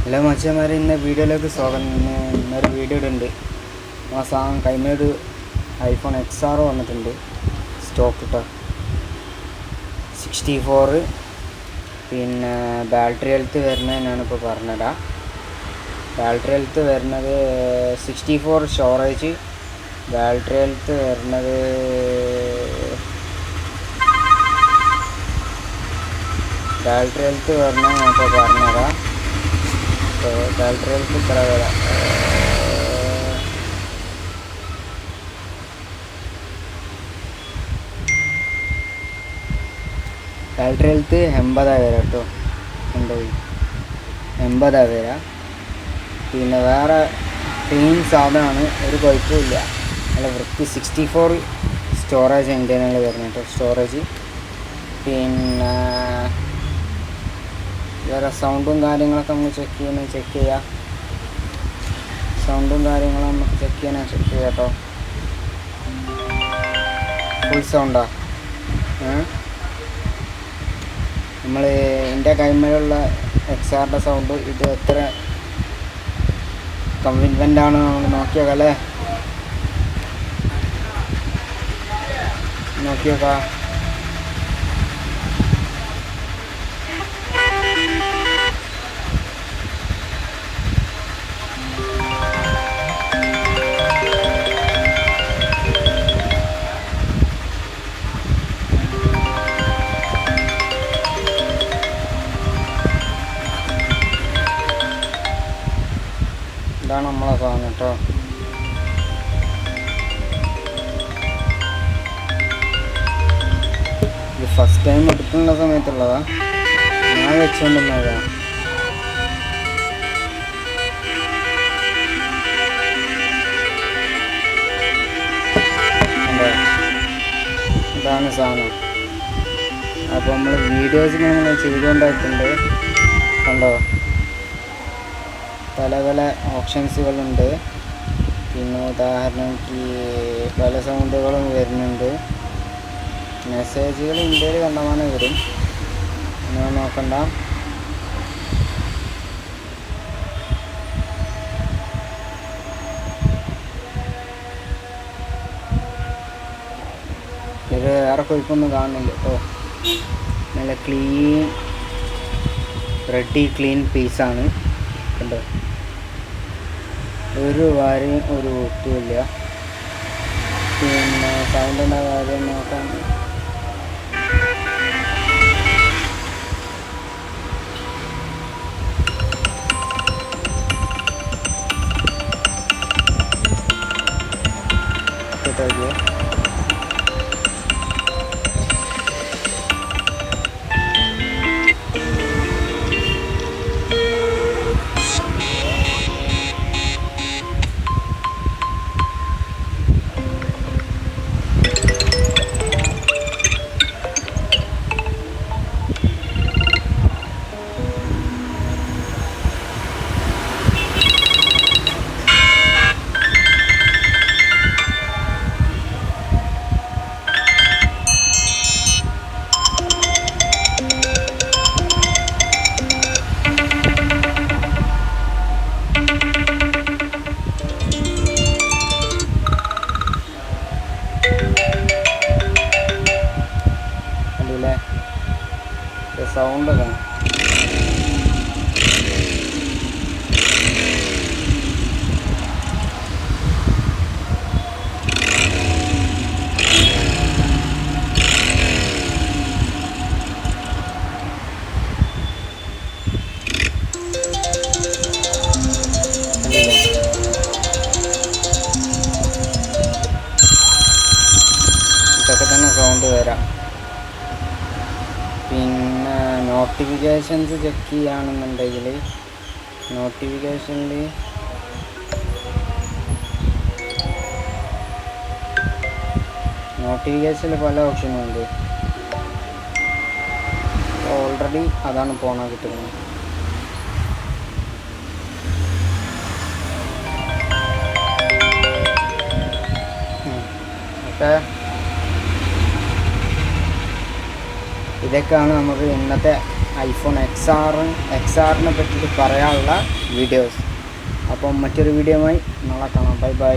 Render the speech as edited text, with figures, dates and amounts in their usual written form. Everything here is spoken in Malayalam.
ഹലോ മച്ചന്മാരെ, ഇന്ന് വീഡിയോയിലേക്ക് സ്വാഗതം. ഇന്നൊരു വീഡിയോ ഇടുന്നുണ്ട്. ആ സാധനം കഴിഞ്ഞൊരു ഐഫോൺ XR വന്നിട്ടുണ്ട് സ്റ്റോക്ക് കിട്ടുക 64. പിന്നെ ബാറ്ററി ഹെൽത്ത് വരുന്നത് ഞാനിപ്പോൾ പറഞ്ഞുതരാം. ബാറ്ററി ഹെൽത്ത് വരുന്നത് 64 സ്റ്റോറേജ്. ബാറ്ററി ഹെൽത്ത് വരുന്നത് ഞാനിപ്പോൾ പറഞ്ഞുതരാം. ബാറ്ററി ഹെൽത്ത് ഇത്ര വരാം. ബാറ്ററി ഹെൽത്ത് 80 വരാം കേട്ടോ. 80 വരാം. പിന്നെ വേറെ ക്ലീൻ സാധനമാണ്, ഒരു കുഴപ്പമില്ല, നല്ല വൃത്തി. 64 സ്റ്റോറേജ് ഇന്ത്യയിൽ വരുന്നത് കേട്ടോ, സ്റ്റോറേജ്. പിന്നെ വേറെ സൗണ്ടും കാര്യങ്ങളൊക്കെ നമുക്ക് ചെക്ക് ചെയ്യാം. സൗണ്ടും കാര്യങ്ങളും നമുക്ക് ചെക്ക് ചെയ്യാം കേട്ടോ. ഫുൾ സൗണ്ടാ. നമ്മൾ എൻ്റെ കൈമേലുള്ള XRൻ്റെ സൗണ്ട് ഇത് എത്ര കൺവിൻവെൻ്റ് ആണ് നമ്മൾ നോക്കിയേക്കല്ലേ. നോക്കിയേക്കാം. ഇതാണ് നമ്മളെ സാധനം കേട്ടോ. ഇത് ഫസ്റ്റ് ടൈം എടുക്കുന്ന സമയത്തുള്ളതാ, ഞാൻ വെച്ചുകൊണ്ടിരുന്നതാ. ഇതാണ് സാധനം. അപ്പോൾ നമ്മൾ വീഡിയോസിന് നമ്മൾ ചെയ്തുകൊണ്ടായിട്ടുണ്ട് കണ്ടോ. പല പല ഓപ്ഷൻസുകളുണ്ട്. പിന്നെ ഉദാഹരണക്ക് പല സൗണ്ടുകളും വരുന്നുണ്ട്. മെസ്സേജുകൾ ഇന്ത്യയിൽ കണ്ടമാനം വരും, നിങ്ങൾ നോക്കണ്ട. ഇത് വേറെ കുഴപ്പമൊന്നും കാണുന്നില്ല കേട്ടോ. നല്ല ക്ലീൻ പീസാണ് കണ്ടോ. ഒരു കാര്യം ഒരു ഒട്ടുമില്ല. പിന്നെ സൗണ്ടിൻ്റെ കാര്യം നോക്കാൻ കേട്ടോ. സൗണ്ടൊക്കെ ഇതൊക്കെ തന്നെ സൗണ്ട് വരാം. പിന്നെ നോട്ടിഫിക്കേഷൻസ് ചെക്ക് ചെയ്യുകയാണെന്നുണ്ടെങ്കിൽ നോട്ടിഫിക്കേഷനിൽ പല ഓപ്ഷനുണ്ട്. ഓൾറെഡി അതാണ് പോണ കിട്ടുന്നത്. ഓക്കെ, ഇതൊക്കെയാണ് നമുക്ക് ഇന്നത്തെ ഐഫോൺ എക്സ് ആറിനെ പറ്റിയിട്ട് പറയാനുള്ള വീഡിയോസ്. അപ്പം മറ്റൊരു വീഡിയോയുമായി നാളെ കാണാം. Bye bye.